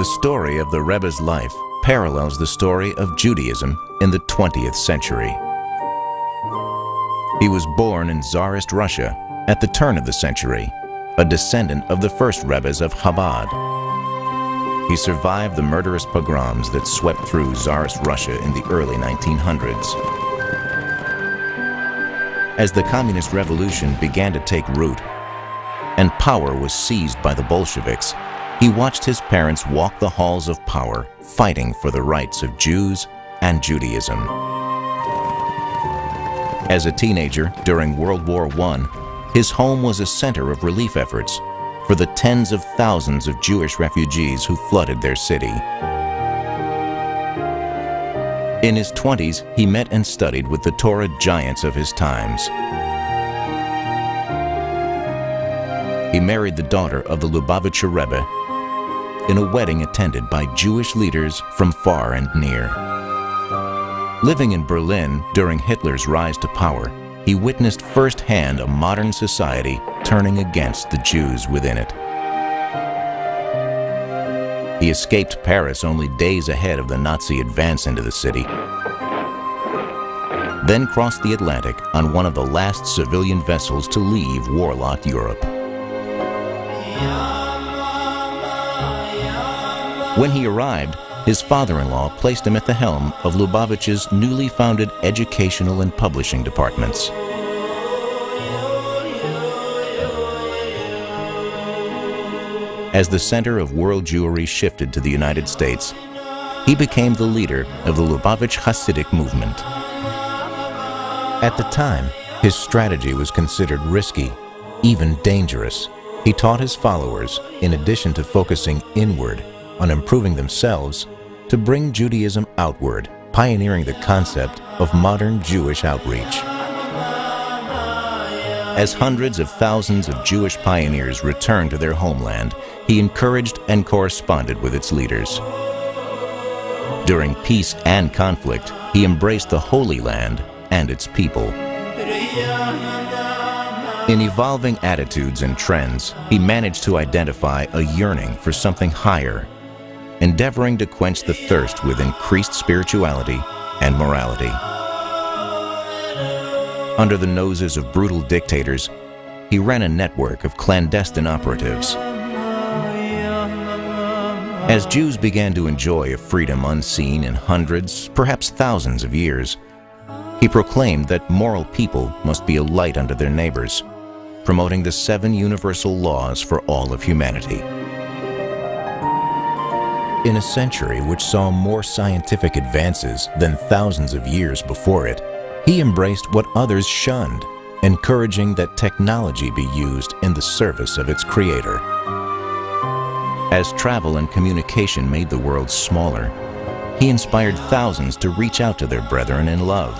The story of the Rebbe's life parallels the story of Judaism in the 20th century. He was born in Tsarist Russia at the turn of the century, a descendant of the first Rebbes of Chabad. He survived the murderous pogroms that swept through Tsarist Russia in the early 1900s. As the Communist Revolution began to take root and power was seized by the Bolsheviks, he watched his parents walk the halls of power, fighting for the rights of Jews and Judaism. As a teenager during World War I, his home was a center of relief efforts for the tens of thousands of Jewish refugees who flooded their city. In his 20s, he met and studied with the Torah giants of his times. He married the daughter of the Lubavitcher Rebbe in a wedding attended by Jewish leaders from far and near. Living in Berlin during Hitler's rise to power, he witnessed firsthand a modern society turning against the Jews within it. He escaped Paris only days ahead of the Nazi advance into the city, then crossed the Atlantic on one of the last civilian vessels to leave warlocked Europe. When he arrived, his father-in-law placed him at the helm of Lubavitch's newly founded educational and publishing departments. As the center of world Jewry shifted to the United States, he became the leader of the Lubavitch Hasidic movement. At the time, his strategy was considered risky, even dangerous. He taught his followers, in addition to focusing inward on improving themselves, to bring Judaism outward, pioneering the concept of modern Jewish outreach. As hundreds of thousands of Jewish pioneers returned to their homeland, he encouraged and corresponded with its leaders. During peace and conflict, he embraced the Holy Land and its people. In evolving attitudes and trends, he managed to identify a yearning for something higher, endeavoring to quench the thirst with increased spirituality and morality. Under the noses of brutal dictators, he ran a network of clandestine operatives. As Jews began to enjoy a freedom unseen in hundreds, perhaps thousands of years, he proclaimed that moral people must be a light unto their neighbors, promoting the 7 universal laws for all of humanity. In a century which saw more scientific advances than thousands of years before it, he embraced what others shunned, encouraging that technology be used in the service of its creator. As travel and communication made the world smaller, he inspired thousands to reach out to their brethren in love,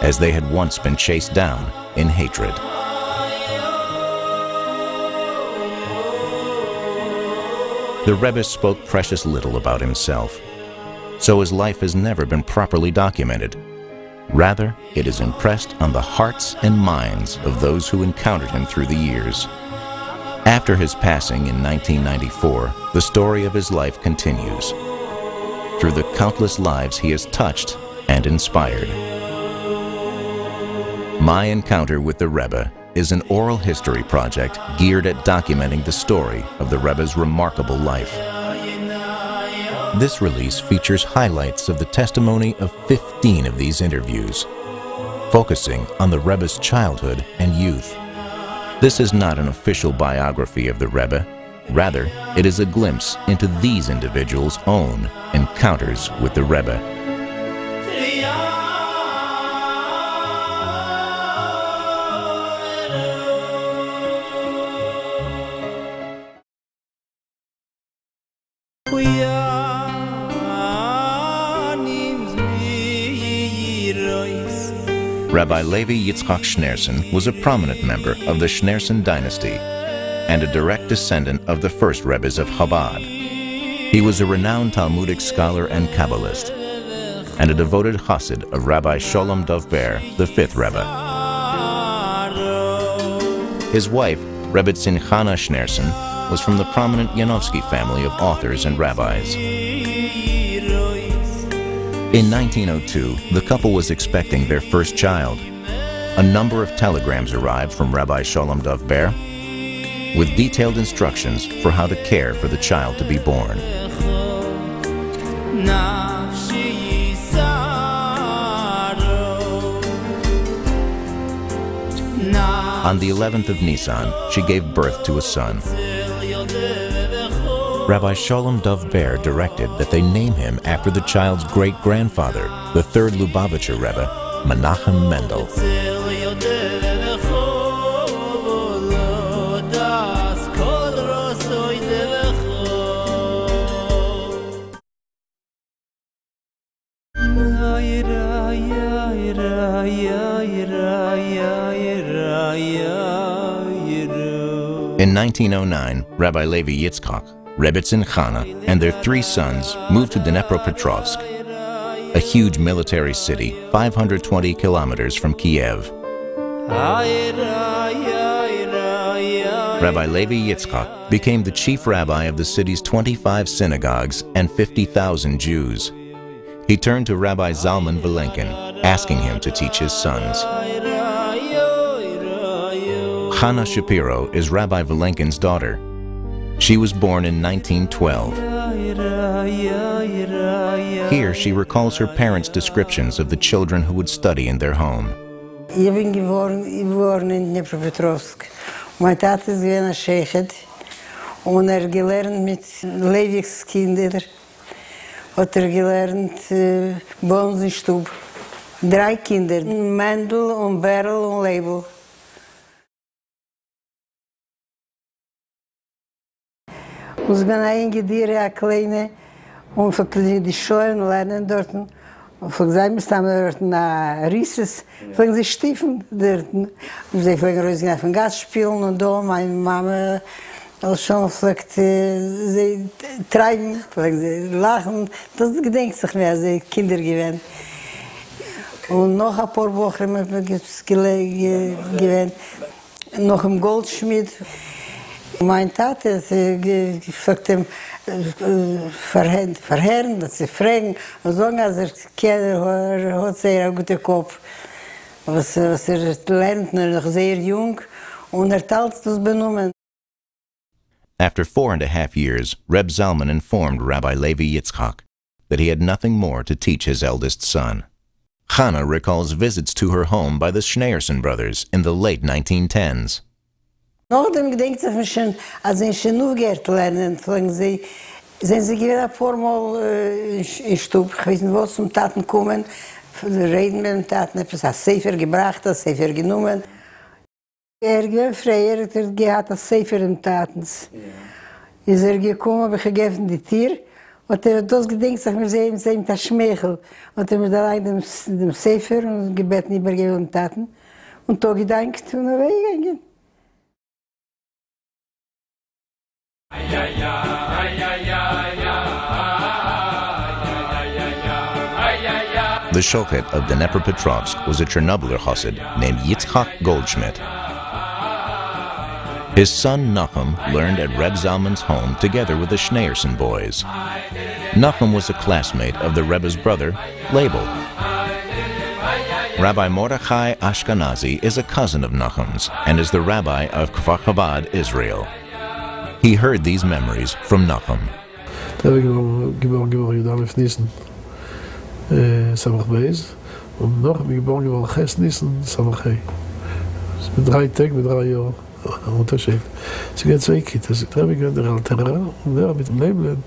as they had once been chased down in hatred. The Rebbe spoke precious little about himself, so his life has never been properly documented. Rather, it is impressed on the hearts and minds of those who encountered him through the years. After his passing in 1994, the story of his life continues through the countless lives he has touched and inspired. My Encounter with the Rebbe is an oral history project geared at documenting the story of the Rebbe's remarkable life. This release features highlights of the testimony of 15 of these interviews, focusing on the Rebbe's childhood and youth. This is not an official biography of the Rebbe. Rather, it is a glimpse into these individuals' own encounters with the Rebbe. Rabbi Levi Yitzchak Schneerson was a prominent member of the Schneerson dynasty and a direct descendant of the first Rebbes of Chabad. He was a renowned Talmudic scholar and Kabbalist, and a devoted Chassid of Rabbi Sholem Dov Ber, the fifth Rebbe. His wife, Rebbetzin Chana Schneerson, was from the prominent Yanovsky family of authors and rabbis. In 1902, the couple was expecting their first child. A number of telegrams arrived from Rabbi Sholem Dov Ber with detailed instructions for how to care for the child to be born. On the 11th of Nisan, she gave birth to a son. Rabbi Sholem Dov Ber directed that they name him after the child's great-grandfather, the third Lubavitcher Rebbe, Menachem Mendel. In 1909, Rabbi Levi Yitzchak, Rebbetzin Chana, and their 3 sons moved to Dnepropetrovsk, a huge military city 520 kilometers from Kiev. Rabbi Levi Yitzchak became the chief rabbi of the city's 25 synagogues and 50,000 Jews. He turned to Rabbi Zalman Vilenkin, asking him to teach his sons. Chana Shapiro is Rabbi Vilenkin's daughter. She was born in 1912. Here she recalls her parents' descriptions of the children who would study in their home. Ich bin geboren in Dnepropetrovsk. Mein Tat ist ein Sheikhet und gelernt mit Levi's Kinder. Hat gelernt bei uns in Stub. 3 Kinder, Mendel und Berl und Leibel. Und ich bin eingediert, eine kleine, und die Schuhe lernen dort. Und ich sage, wir haben dort ein Rieses, sie stiefen dort. Und sie fliegen raus von Gas spielen und da, meine Mama, als schon vielleicht, sie treiben, sie lachen. Das gedenkt sich mehr, sie Kinder gewesen. Und noch ein paar Wochen haben wir gewesen, noch im Goldschmied. Mein Tate gefragt ihm, verherren, dass sie fragen, und sagen, als hat sehr einen guten Kopf. Was lernt, noch sehr jung, und teilt das benommen. After 4.5 years, Reb Zalman informed Rabbi Levi Yitzchak that he had nothing more to teach his eldest son. Chana recalls visits to her home by the Schneerson brothers in the late 1910s. Nachdem gedenkt sich schon, als ich schon aufgehört lernen, sind sie gewesen ein paar Mal in Stub. Ich weiß nicht, wo zum Taten kommen, reden mit dem Taten, etwas als Sefer gebracht, als Sefer genommen. Gewinnt freier, hat gehabt als Sefer im Tatens. Ist gekommen, habe ich gegeben die Tier, und das gedenkt sich, wir sehen das Schmeichel. Und mir da allein dem Sefer und gebeten übergeben im Taten. Und da gedankt und weggegangen. The shochet of Dnepropetrovsk was a Chernobyler chassid named Yitzchak Goldschmidt. His son Nachum learned at Reb Zalman's home together with the Schneerson boys. Nachum was a classmate of the Rebbe's brother, Label. Rabbi Mordechai Ashkenazi is a cousin of Nachum's and is the rabbi of Kfar Chabad, Israel. He heard these memories from Nachum. Samach Beis, und noch bin geboren geworden, Ches Nissen, Samach Hei. Mit 3 Tagen, mit 3 Jahren, Unterschied. Sie gehen 2 Kitas, ich treffe gewinnt der Altera, und der mit dem Leben,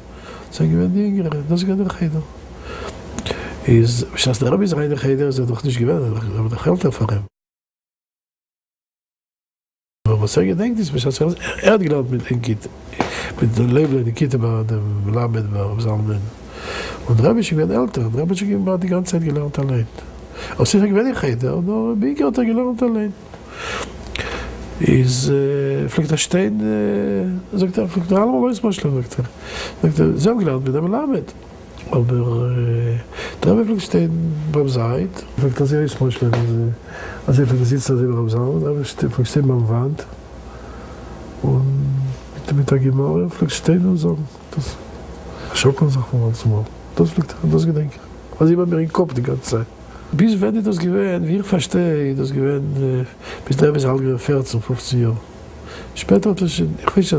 sie gewinnt die Jüngere, das ist der Cheder. Als der Rabbi ist der Cheder, ist doch nicht gewinnt, aber der Geld für ihn. Aber was gedenkt ist, hat gelernt mit dem Kind, mit dem Leben, die Kinder, dem Lamed, dem Salmen. Und Rabbi ist älter, Rabbi ist die ganze Zeit gelernt allein. Als ich gewinne Cheder, aber Biki hat gelernt allein. Fliegt der Stein, sagt fliegt der allemaal alles Moschel, sagt sie haben gelernt mit dem Lamed. Aber der Rabbi fliegt Stein beim Seid, fliegt das alles Moschel, als sitzt da beim Saal, da fliegt Stein beim Wand. Und mit dem mit der Gemorre vielleicht stehen und sagen, das Schocken sagt man mal. Das fliegt, das gedenke ich. Was immer mir in den Kopf die ganze Zeit. Bis wenn ich das gewähnt, wie ich verstehe, das gewähnt, bis da bis halb 14, 15 Jahre. Später hat es, ich weiß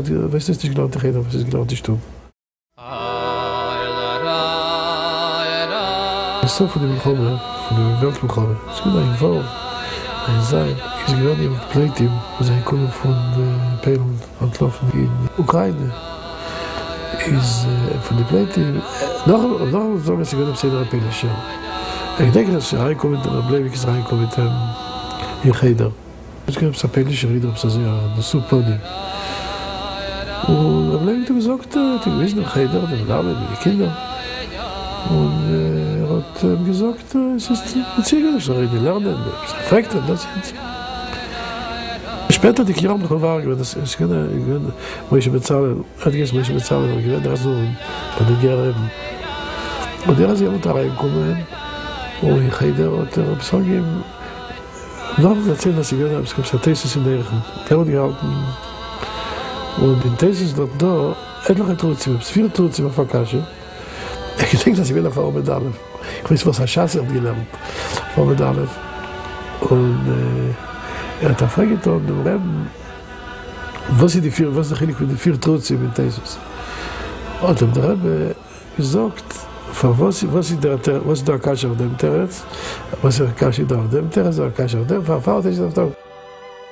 nicht genau, ich rede, aber es ist genau die Stube. Ich so von dem Willkommen, von dem Weltbekommen. Es gibt ein Fall, ein Sein. Ich gewähnt jemand Playteam, wo sie kommen von Polen antlaufen in Ukraine. Is von der Playteam, noch sagen, dass sie gewähnt auf 10 Europäische. Ich denke, dass sie reinkommen, dann bleibe ich reinkommen in Cheder. Ich habe es Appelische Rieder, ob es das Subpony. Und dann bleibe ich gesagt, die gewissen nach Cheder, die Namen, die Kinder. Und hat gesagt, es ist ein Ziegel, ich soll reden, lernen, es ist perfekt, das jetzt. Später die Kirche noch war, das ist wo ich bezahle, aber ich werde das so bei den Geren. Und der ist ja unter reingekommen. Und ich habe da gesagt, noch erzählen, dass ich gehört habe, es gibt eine Thesis in der Echen. Der hat gehalten. Und in Thesis dort da, etliche Truzim, es 4 Truzim auf der Kasche. Ich denke, dass ich wieder auf der Medaille. Ich weiß, was Schasse hat gelernt, auf der Medaille. Und hat gefragt, was ist der Chilik mit den 4 Truzim in Thesis? Und der Rebbe gesagt, was ist der Akasha auf dem Terz? Was ist der Akasha auf dem Terz? Der Akasha auf dem Terz? ist auf dem.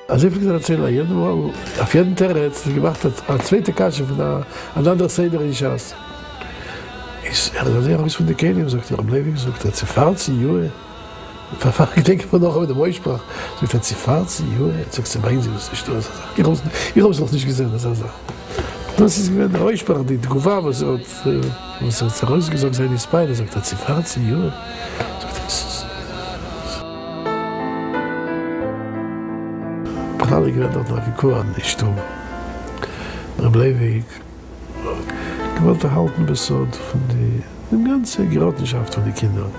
Also ich will erzählen, auf jedem Terz gemacht hat eine zweite Akasha von einer anderen Seder in Schass. Er hat von der Kelim gesagt, er bleibt gesagt, er zerfahrt sie, Juhe. Ich denke von noch mit der Moisprach. Er sagt, er zerfahrt sie, Juhe. Er sagt, sie bringen sie, was ist das? Ich habe es noch nicht gesehen, das er sagt. Das ist gewesen der Aussprache, die Gouva, was er hat rausgesagt, seine Beine, sagt er, sie fahrt sie, Junge. Alle gewesen dort nach Vikur an die Stube. Da bleibe ich. Ich wollte halten bis so von der ganzen Gerottenschaft von den Kindern.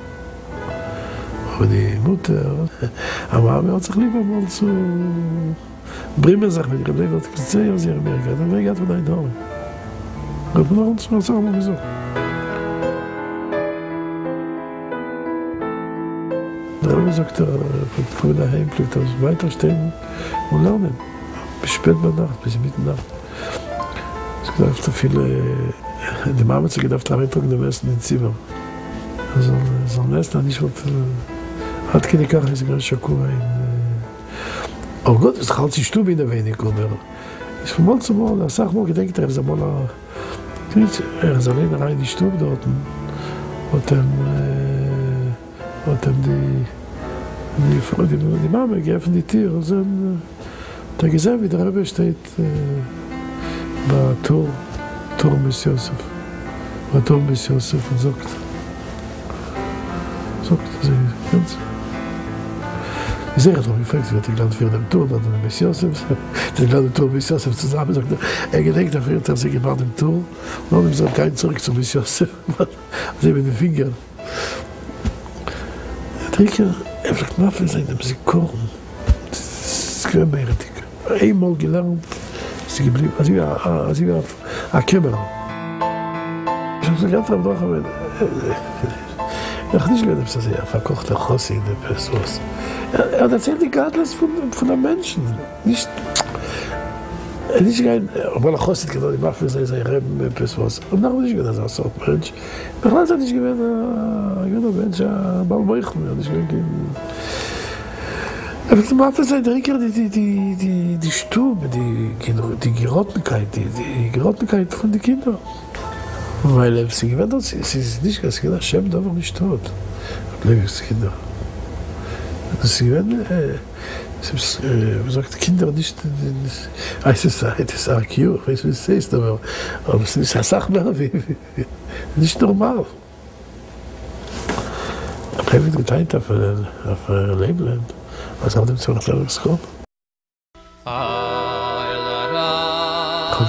Aber die Mutter, aber hat sich lieber mal zu Bremen sagt, wenn ich bleibe, dass ich 10 Jahre in Amerika, dann wäre ich von einem Dollar. Das hat man uns mal sagen, wieso. Da habe ich gesagt, von daheim fliegt aus weiter stehen und lernen. Bis spät bei Nacht, bis Mitternacht. Ich gedacht, so viele, die Mama hat sich gedacht, reintragen am Essen ins Zimmer. Also, so am Essen nicht, hat keine Kache, ist ganz Schakura in oh Gott, es halt die Stube in der wenig, aber ich von mal zu mal, ich sag mal, gedenkt, er ist einmal, er ist allein rein in die Stube dort und dann die Mama geöffnet die Tür und dann hat er gesehen, wie der Rebbe steht bei Tor bis Yosef und sagt, das ist ganz. Ich sage doch, gefragt wird, ich glaube, für den Tor, dann bis Yosef, ich glaube, Tor bis Yosef zusammen, sagt er gedenkt dafür, dass er gemacht im Tor, und dann habe ich gesagt, kein zurück zu bis Yosef, also mit den Fingern. Der Tricker, er fragt, Mafel sein, haben sie kochen, das ist quermehretig. Einmal gelernt, ist sie geblieben, als ich war ein Kämmer. Ich habe gesagt, ganz am Tag, ich habe nicht gedacht, dass er verkocht, der Chossi in der Pessos. Er hat erzählt die Gadlas von den Menschen. Nicht kein, obwohl er Chossi genau, die Mafel sei Reben in Pessos. Und nachher nicht gedacht, dass er so ein Mensch. Ich weiß nicht, ein Mensch, ein Balmeuchel. Aber die Mafel sei der Riker, die Stube, die Gerottenkeit von den Kindern. Weil sie gewinnt uns, sie ist nicht, sie gewinnt, Hashem darf nicht tot. Lebens Kinder. Sie gewinnt, man sagt, Kinder nicht, es ist Archio, ich weiß, wie es ist, aber es ist eine Sache mehr, nicht normal. Aber er wird geteilt auf Lebeland. Was hat ihm zu einer Klärung geschoben? Ich habe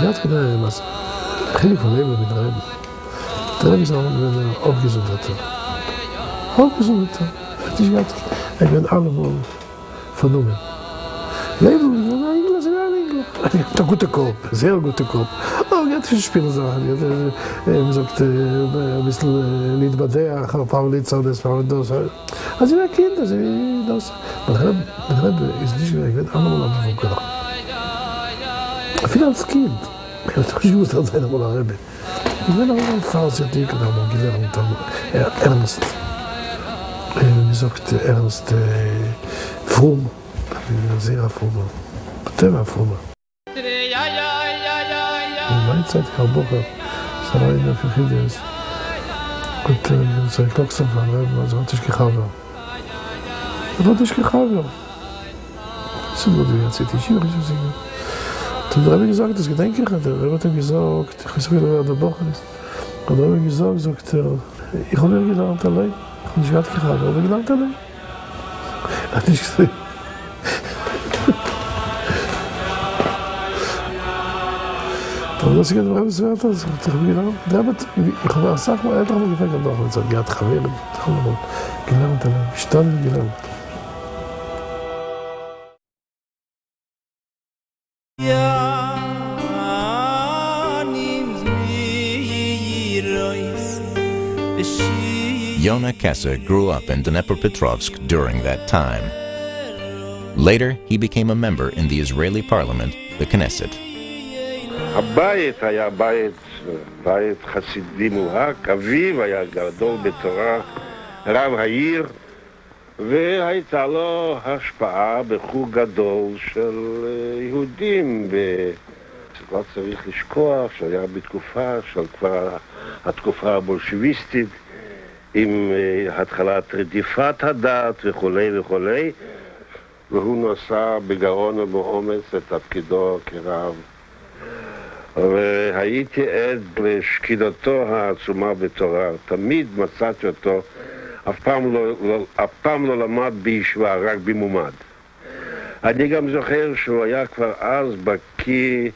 ja gedacht, was Chilik von Leben mit Reben. Der Reben ist auch aufgesund. Aufgesund. Er wird alle mal vernommen. Leben, ein Engel, Ich habe einen guten Kopf, sehr guten Kopf. Aber ich hatte Spielsachen. Ich hatte gesagt, ein bisschen Lied bei der, ein paar Lied so, das war das. Also ich war ein Kind, also das. Mein Rebbe ist nicht mehr, ich werde einmal am Anfang gedacht. Viel als Kind. Ich habe doch gewusst, dass einer mal Rebbe. Ich bin auch ein Farsiatik, da haben wir gelernt, Ernst. Wie sagt Ernst, fromm. Sehr fromm. Der fromm. In meiner Zeit, Karl Bocher, das war einer für Chides. Und sein Klockster von Rebbe, also hat sich gehabt. Das ist nur die ganze Zeit, ich höre nicht so singen. Und der Rebbe gesagt, das gedenke ich, der Rebbe hat ihm gesagt, ich weiß nicht, wer der Bocher ist. Und der Rebbe gesagt, sagt ich habe mir gelernt allein. Ich habe nicht gehabt, ich habe gelernt allein. Er hat nicht gesagt. Aber das ist ja der Rebbe wert, das habe ich gelernt. Der Rebbe, ich habe gesagt, mein Eltern haben gefragt, und ich habe gesagt, ich habe gelernt allein, gestanden gelernt. Yona Kessa grew up in Dnepropetrovsk during that time. Later, he became a member in the Israeli parliament, the Knesset. הבית היה בית חסידי מובהק, אביו היה גדול בתורה, רב העיר, והייתה לו השפעה בחוג גדול של יהודים. לא צריך לשכוח שהיה בתקופה של כבר התקופה הבולשביסטית, עם התחלת רדיפת הדת וכולי וכולי, והוא נשא בגאון ובאומץ את תפקידו כרב. והייתי עד לשקידתו העצומה בתורה, תמיד מצאתי אותו, אף פעם לא למד בישיבה, רק במומד. אני גם זוכר שהוא היה כבר אז בקיא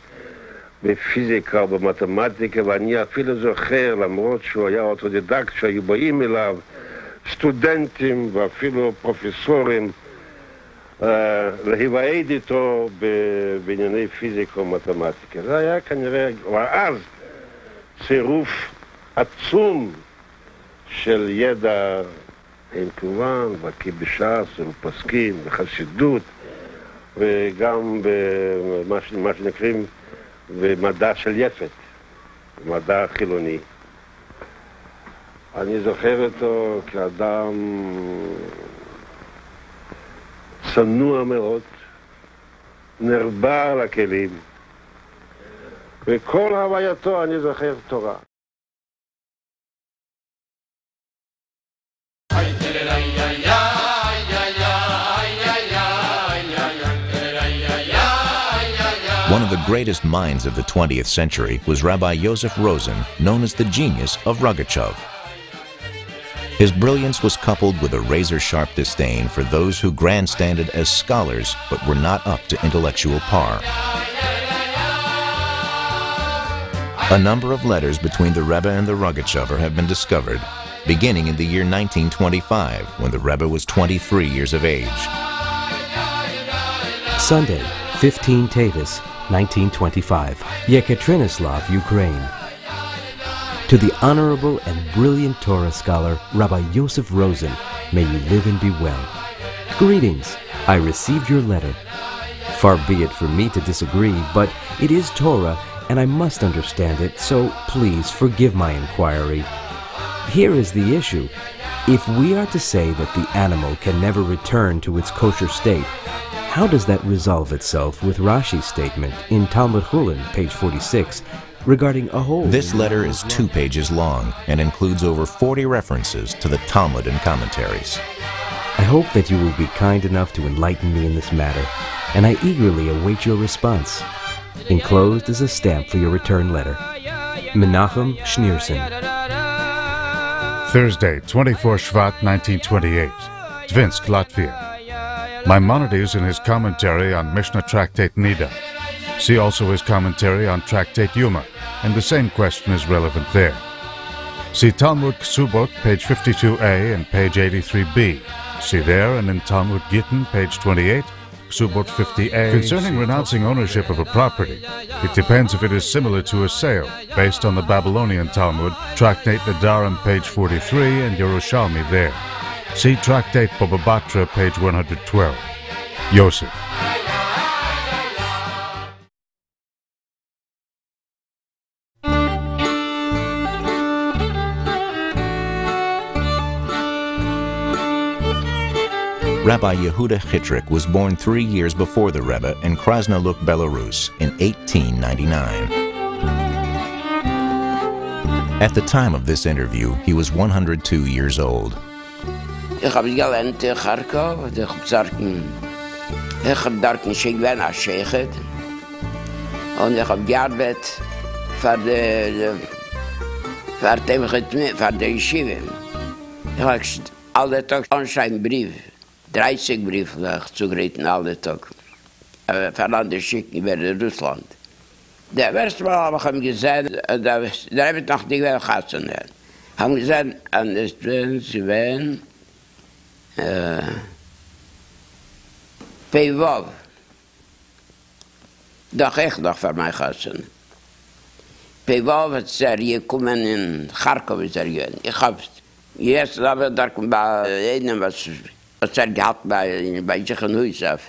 בפיזיקה או במתמטיקה, ואני אפילו זוכר, למרות שהוא היה אוטודידקט, שהיו באים אליו סטודנטים ואפילו פרופסורים להיוועד איתו בענייני פיזיקה ומתמטיקה. זה היה כנראה, כבר אז, צירוף עצום של ידע כמובן, בקיא בש"ס ובפסקים, בחסידות, וגם במה שנקראים במדע של יפת, מדע חילוני. אני זוכר אותו כאדם צנוע מאוד, נרבה על הכלים, וכל הווייתו אני זוכר תורה. One of the greatest minds of the 20th century was Rabbi Yosef Rosen, known as the genius of Rogachev. His brilliance was coupled with a razor-sharp disdain for those who grandstanded as scholars but were not up to intellectual par. A number of letters between the Rebbe and the Rogachever have been discovered, beginning in the year 1925, when the Rebbe was 23 years of age. Sunday, 15 Tevis, 1925, Yekaterinoslav, Ukraine. To the honorable and brilliant Torah scholar, Rabbi Yosef Rosen, may you live and be well. Greetings. I received your letter. Far be it from me to disagree, but it is Torah, and I must understand it, so please forgive my inquiry. Here is the issue. If we are to say that the animal can never return to its kosher state, how does that resolve itself with Rashi's statement in Talmud Chulin, page 46, regarding a whole... This letter is 2 pages long and includes over 40 references to the Talmud and commentaries. I hope that you will be kind enough to enlighten me in this matter, and I eagerly await your response. Enclosed is a stamp for your return letter. Menachem Schneerson. Thursday, 24 Shvat, 1928, Dvinsk, Latvia. Maimonides in his commentary on Mishnah Tractate Nida. See also his commentary on Tractate Yuma, and the same question is relevant there. See Talmud Ksubot, page 52a and page 83b. See there and in Talmud Gittin, page 28, Ksubot 50a. Concerning renouncing ownership of a property, it depends if it is similar to a sale, based on the Babylonian Talmud, Tractate Nedarim, page 43, and Yerushalmi there. See Tractate Baba Batra, page 112. Yosef. Rabbi Yehuda Chitrik was born 3 years before the Rebbe in Krasnoluk, Belarus, in 1899. At the time of this interview, he was 102 years old. Ich habe gelernt in Kharkov, ich habe dort ein Schickwein als Scheichet und ich habe gearbeitet für die Yeshiva. Ich habe alle Tag anscheinend Brief. 30 Briefe zugeritten, alle Tag. Verlande schicken über Russland. Der erste Mal habe ich ihm gesagt, da habe ich noch nicht mehr gehasen. Haben gesagt, an das sie werden Peiwov. Doch echt noch für mich gehasen. Peiwov hat gekommen in Kharkov ist gewesen. Ich habe jetzt aber da bei einem was gehabt bei sich in Huisaf.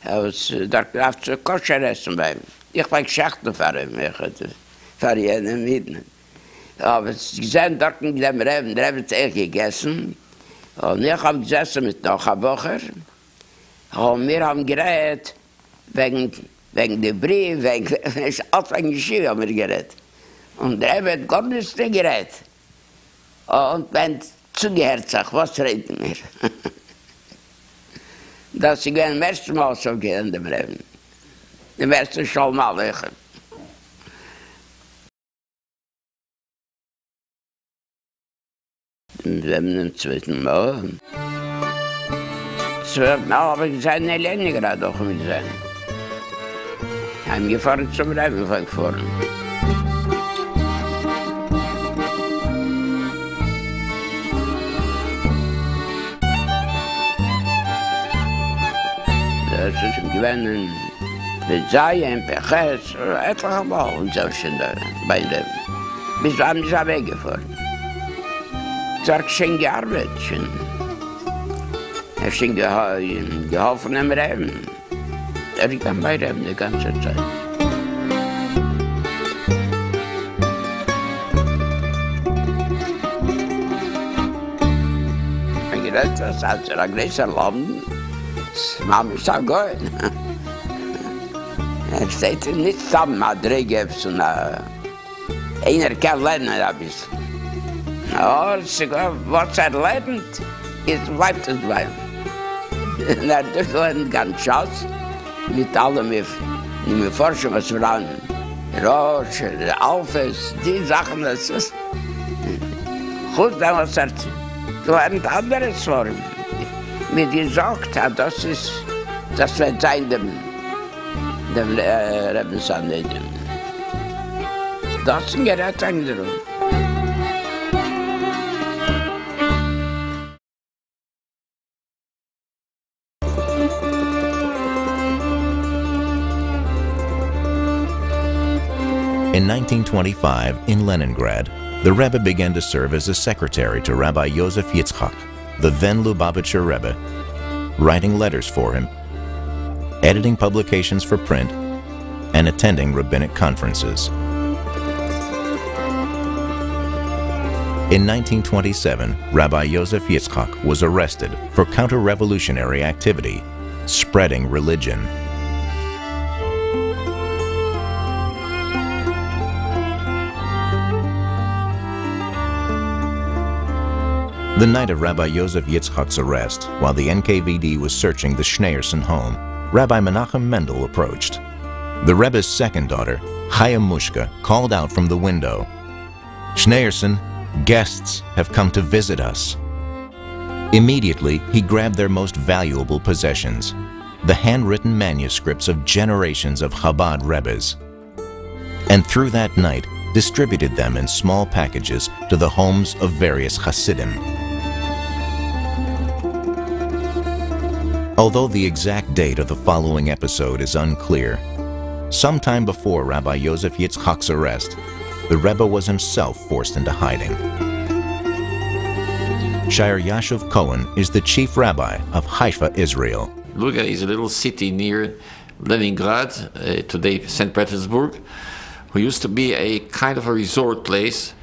Da gab es Koscher-Essen bei ihm. Ich war Geschichten für ihn, für jeden Mieten. Aber sie sind dort in dem Reben, der haben es gegessen. Und ich habe gesessen mit noch einer Woche. Und wir haben geredet, wegen dem Brief, wegen der Schule haben wir geredet. Und der hat gar nichts geredet. Und wenn zugehört sagt, was reden wir? Dass ich beim ersten Mal so gehe in dem Leben. Im ersten Schulmal legen. Wir haben im zweiten Mal. Zwölf Mal habe ich gesagt, ne Lehne gerade auch mit sein. Haben gefahren zum Leben gefahren. Das ist im Gewinnen mit Zayen, Pechers, etliche Mal und so schon bei dem. Bis wir haben uns auch weggefahren. Es hat schon gearbeitet. Er hat schon geholfen im Reben. Er kam bei Reben die ganze Zeit. Ich gedacht, das ist ein größer Land. Mama ist auch gut. Er steht nicht zusammen, hat Drehgefs und einer kann lernen ein bisschen. Aber was lernt, bleibt es bei ihm. Er lernt ganz Schatz mit allem, wie wir forschen, was wir haben. Rosch, Alfes, die Sachen, das ist gut, wenn man sagt, lernt anderes vor ihm. Mir gesagt hat, das wird sein dem Rebensandem. Das ist ein Gerät anderem. In 1925, in Leningrad, the Rebbe began to serve as a secretary to Rabbi Yosef Yitzchak, the then Lubavitcher Rebbe, writing letters for him, editing publications for print, and attending rabbinic conferences. In 1927, Rabbi Yosef Yitzchak was arrested for counter-revolutionary activity, spreading religion. The night of Rabbi Yosef Yitzchak's arrest, while the NKVD was searching the Schneerson home, Rabbi Menachem Mendel approached. The Rebbe's second daughter, Chaya Mushka, called out from the window, "Schneerson, guests have come to visit us." Immediately, he grabbed their most valuable possessions, the handwritten manuscripts of generations of Chabad Rebbes, and through that night, distributed them in small packages to the homes of various Hasidim. Although the exact date of the following episode is unclear, sometime before Rabbi Yosef Yitzchak's arrest, the Rebbe was himself forced into hiding. Shire Yashuv Cohen is the chief rabbi of Haifa, Israel. Luga is a little city near Leningrad, today St. Petersburg, who used to be a kind of a resort place.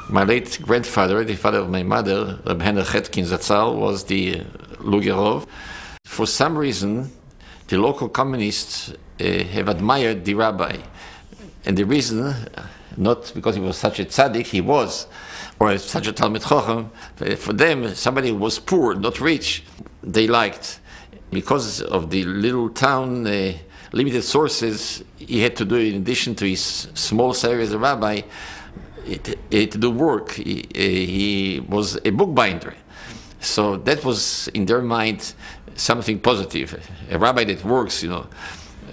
My late grandfather, the father of my mother, Reb Henry Chetkin Zatzal, was the Lugerov. For some reason, the local communists have admired the rabbi. And the reason, not because he was such a tzaddik, he was, or such a Talmid Chacham, for them, somebody who was poor, not rich, they liked. Because of the little town, limited sources, he had to do, in addition to his small salary as a rabbi, to do work. He was a bookbinder. So that was, in their mind, something positive. A rabbi that works, you know.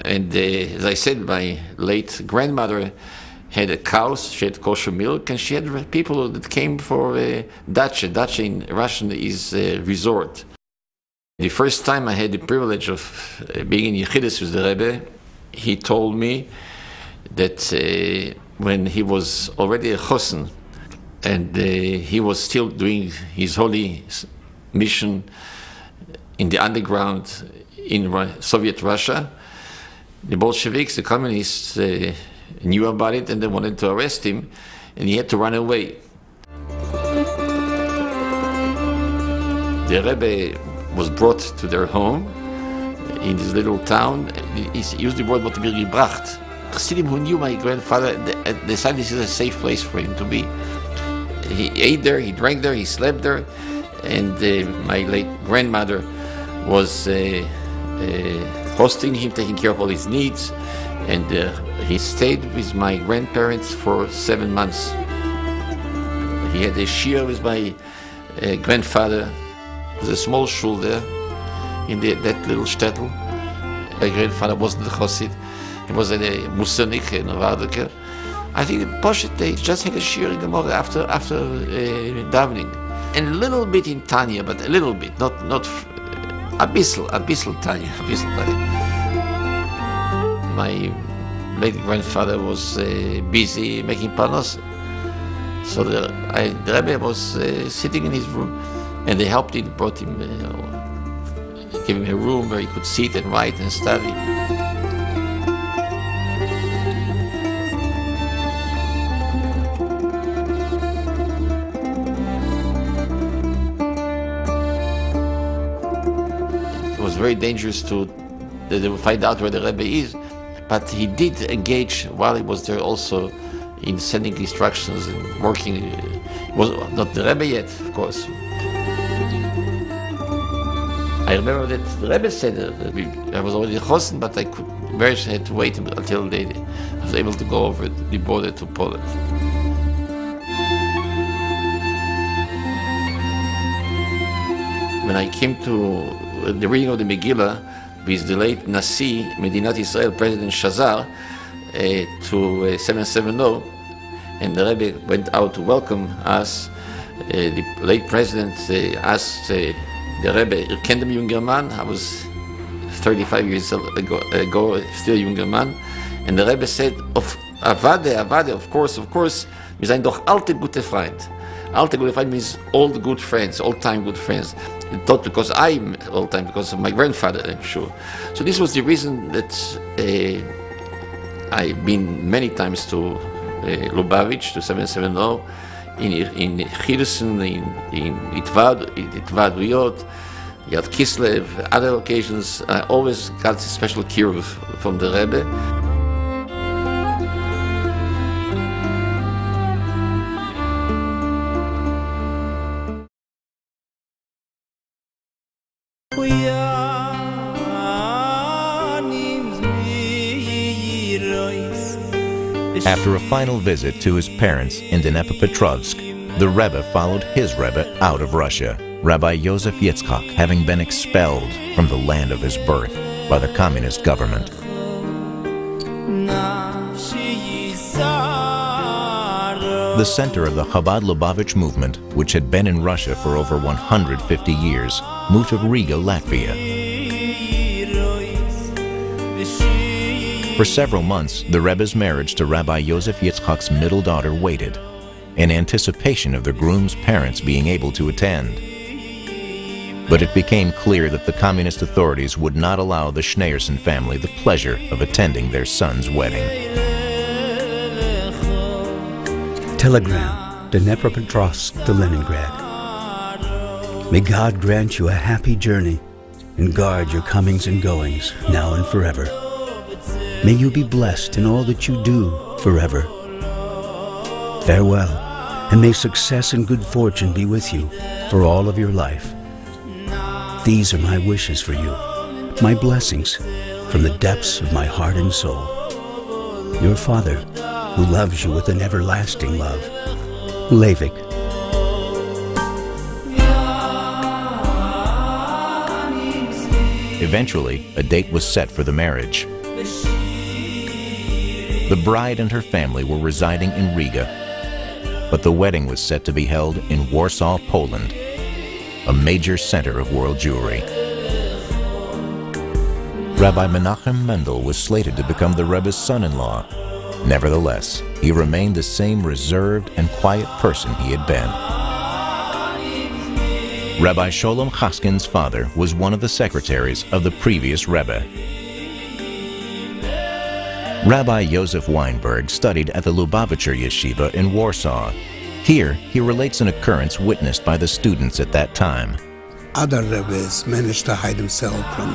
And as I said, my late grandmother had a cow, she had kosher milk, and she had people that came for dacha. Dacha in Russian is a resort. The first time I had the privilege of being in Yechidus with the Rebbe, he told me that when he was already a chosen and he was still doing his holy mission in the underground in Soviet Russia, the Bolsheviks, the communists, knew about it and they wanted to arrest him, and he had to run away. The Rebbe was brought to their home in this little town. He used the word "wird gebracht." Chassidim who knew my grandfather decided this is a safe place for him to be. He ate there, he drank there, he slept there, and my late grandmother was hosting him, taking care of all his needs, and he stayed with my grandparents for 7 months. He had a shir with my grandfather. There was a small shul there in that little shtetl. My grandfather wasn't a chassid. He was a musanik, a Novardiker. I think Poshet, they just had a shir in the morning after davening. And a little bit in Tanya, but a little bit, not a bissel Tanya, a bissel Tanya. My late grandfather was busy making panos. So the Rebbe was sitting in his room, and they helped him, brought him, gave him a room where he could sit and write and study. It was very dangerous that they would find out where the Rebbe is, but he did engage while he was there also in sending instructions and working. It was not the Rebbe yet, of course. I remember that the Rebbe said that I was already a chosen, but I had to wait until I was able to go over the border to Poland. When I came to the reading of the Megillah with the late Nasi, Medinat Israel, President Shazar, to 770, and the Rebbe went out to welcome us. The late president asked the Rebbe, "You kennst den junger Mann?" I was 35 years ago, still a younger man. And the Rebbe said, Avade, of course, wir sind doch alte gute Freund. Alte gute Freund means old good friends, old-time good friends. Not because I'm old-time, because of my grandfather, I'm sure. So this was the reason that I've been many times to Lubavitch, to 770, in Chidusen, in Itvaduyot, Yad Kislev, other occasions. I always got a special cure from the Rebbe. After a final visit to his parents in Dnepropetrovsk, the Rebbe followed his Rebbe out of Russia, Rabbi Yosef Yitzchak having been expelled from the land of his birth by the communist government. The center of the Chabad Lubavitch movement, which had been in Russia for over 150 years, moved to Riga, Latvia. For several months, the Rebbe's marriage to Rabbi Yosef Yitzchak's middle daughter waited, in anticipation of the groom's parents being able to attend. But it became clear that the communist authorities would not allow the Schneerson family the pleasure of attending their son's wedding. Telegram, Dnepropetrovsk to Leningrad. May God grant you a happy journey and guard your comings and goings, now and forever. May you be blessed in all that you do forever. Farewell, and may success and good fortune be with you for all of your life. These are my wishes for you, my blessings from the depths of my heart and soul. Your father, who loves you with an everlasting love, Leivik. Eventually, a date was set for the marriage. The bride and her family were residing in Riga, but the wedding was set to be held in Warsaw, Poland, a major center of world Jewry. Rabbi Menachem Mendel was slated to become the Rebbe's son-in-law. Nevertheless, he remained the same reserved and quiet person he had been. Rabbi Sholem Chaskin's father was one of the secretaries of the previous Rebbe. Rabbi Yosef Weinberg studied at the Lubavitcher Yeshiva in Warsaw. Here, he relates an occurrence witnessed by the students at that time. Other Rebbes managed to hide themselves from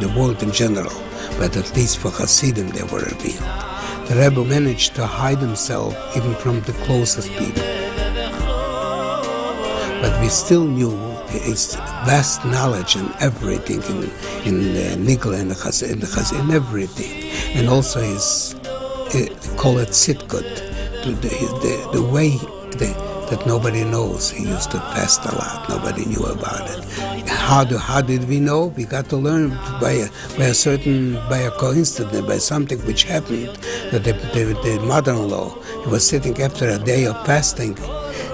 the world in general, but at least for Hasidim they were revealed. The Rebbe managed to hide himself even from the closest people. But we still knew his vast knowledge in everything, in Nigla and in everything. And also his, call it sitkut, the way that nobody knows. He used to fast a lot. Nobody knew about it. How did we know? We got to learn by a coincidence, by something which happened. That the mother-in-law was sitting after a day of fasting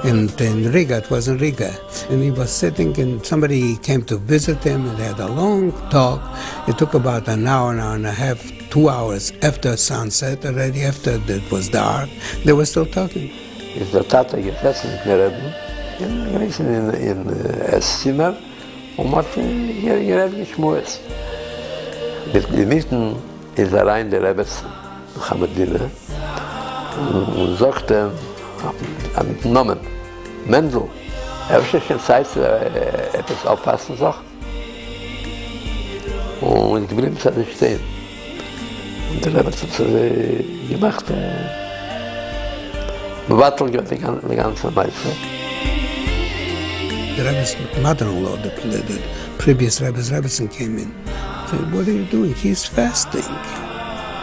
in Riga. It was in Riga, and he was sitting, and somebody came to visit him, and they had a long talk. It took about an hour and a half, 2 hours after sunset, already after it was dark. They were still talking. Ist der Tate gefressen mit mir Rebbe, gewesen in Esszimmer, und hat hier geredet geschmust. Wir mitten ist rein der Rebbes, Mohammedine, und sagte, mit dem Namen, Mendel, hast du schon Zeit, etwas aufpassen, sag? Und ich blieb da nicht stehen. Und der Rebbe hat es gemacht, bewattelt die ganze Meister. The Rebbe's mother-in-law, the previous Rebbe's came in. Said, "What are you doing?" He's fasting.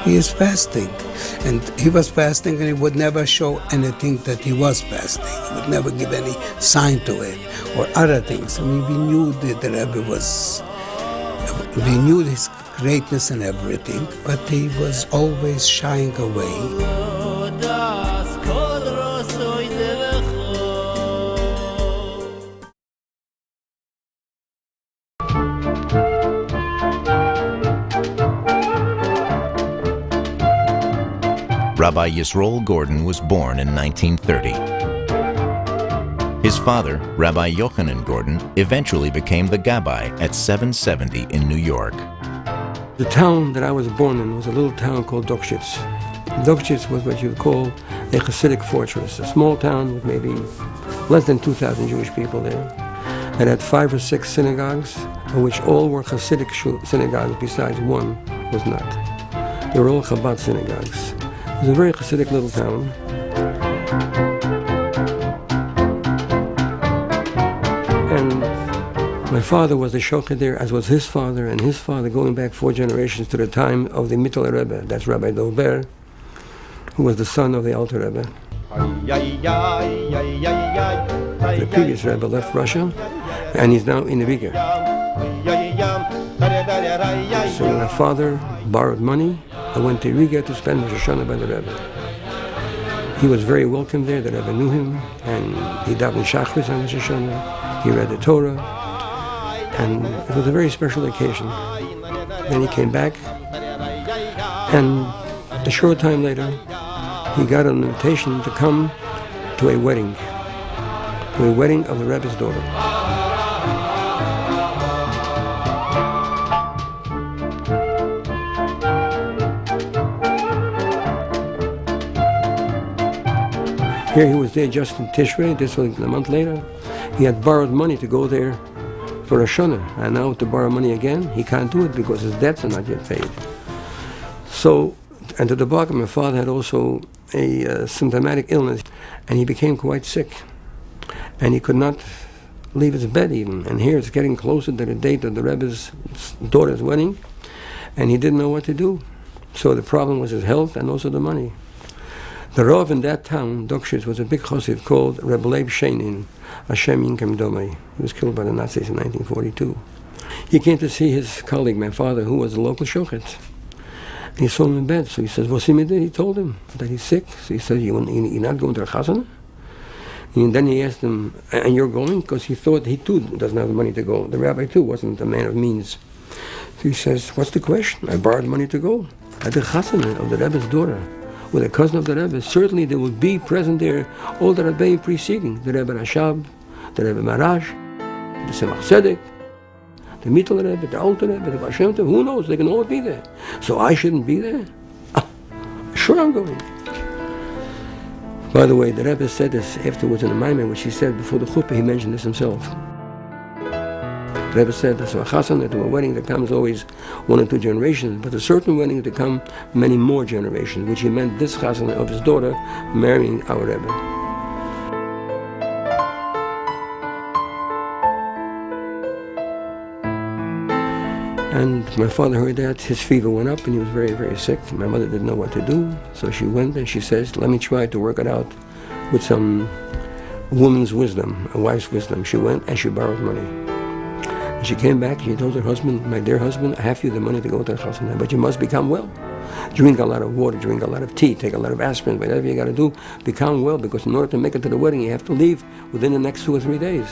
He is fasting. And he was fasting, and he would never show anything that he was fasting. He would never give any sign to it or other things. I mean, we knew that the Rebbe was, we knew his greatness and everything, but he was always shying away. Rabbi Yisroel Gordon was born in 1930. His father, Rabbi Yochanan Gordon, eventually became the Gabbai at 770 in New York. The town that I was born in was a little town called Dokshitz. Dokshitz was what you would call a Hasidic fortress, a small town with maybe less than 2,000 Jewish people there. It had 5 or 6 synagogues, of which all were Hasidic synagogues, besides one was not. They were all Chabad synagogues. It was a very Hasidic little town. And my father was the shochet there, as was his father, and his father, going back 4 generations to the time of the Mittel Rebbe, that's Rabbi Dober, who was the son of the Alter Rebbe. The previous Rebbe left Russia, and he's now in Riga. So my father borrowed money. I went to Riga to spend Rosh Hashanah by the Rebbe. He was very welcome there. The Rebbe knew him, and he davened Shachris on Rosh Hashanah. He read the Torah, and it was a very special occasion. Then he came back, And a short time later, he got an invitation to come to a wedding of the Rebbe's daughter. Here he was there just in Tishrei. This was a month later. He had borrowed money to go there for Roshana, and now to borrow money again, he can't do it because his debts are not yet paid. So, and to the bargain, my father had also a symptomatic illness, and he became quite sick, and he could not leave his bed even. And here it's getting closer to the date of the Rebbe's daughter's wedding, and he didn't know what to do. So the problem was his health and also the money. The Rav in that town, Dokshitz, was a big chassid called Rebbe Leib Shenin, Hashem Yinkem Domei. He was killed by the Nazis in 1942. He came to see his colleague, my father, who was a local shochet. He saw him in bed, so he says, "What's he did?" He told him that he's sick. So he said, you're not going to a chasana? And then he asked him, and you're going? Because he thought he too doesn't have the money to go. The rabbi too wasn't a man of means. So he says, what's the question? I borrowed money to go. At the chasana of the Rebbe's daughter, with a cousin of the Rebbe, certainly there would be present there all the Rebbeim preceding, the Rebbe Rashab, the Rebbe Marash, the Tzemach Tzedek, the Mittel Rebbe, the Alter Rebbe, the Baal Shem Tov, who knows, they can all be there. So I shouldn't be there? Sure I'm going. By the way, the Rebbe said this afterwards in a Maimon, which he said before the chuppah, he mentioned this himself. The Rebbe said that so a chasana, to a wedding that comes always 1 or 2 generations, but a certain wedding to come many more generations, which he meant this chasana of his daughter marrying our Rebbe. And my father heard that, his fever went up and he was very, very sick. My mother didn't know what to do, so she went and she says, let me try to work it out with some woman's wisdom, a wife's wisdom. She went and she borrowed money. And she came back and she told her husband, my dear husband, I have you the money to go to the chasana, but you must become well. Drink a lot of water, drink a lot of tea, take a lot of aspirin, whatever you got to do, become well, because in order to make it to the wedding, you have to leave within the next 2 or 3 days.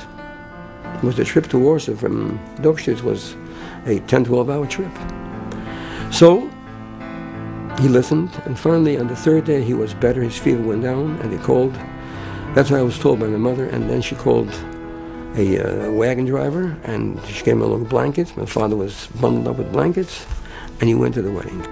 It was the trip to Warsaw from Dokshitz was a 10-12 hour trip. So he listened, and finally on the 3rd day he was better, his fever went down, and he called, that's what I was told by my mother, and then she called a wagon driver, and she gave him along blankets. My father was bundled up with blankets, and he went to the wedding.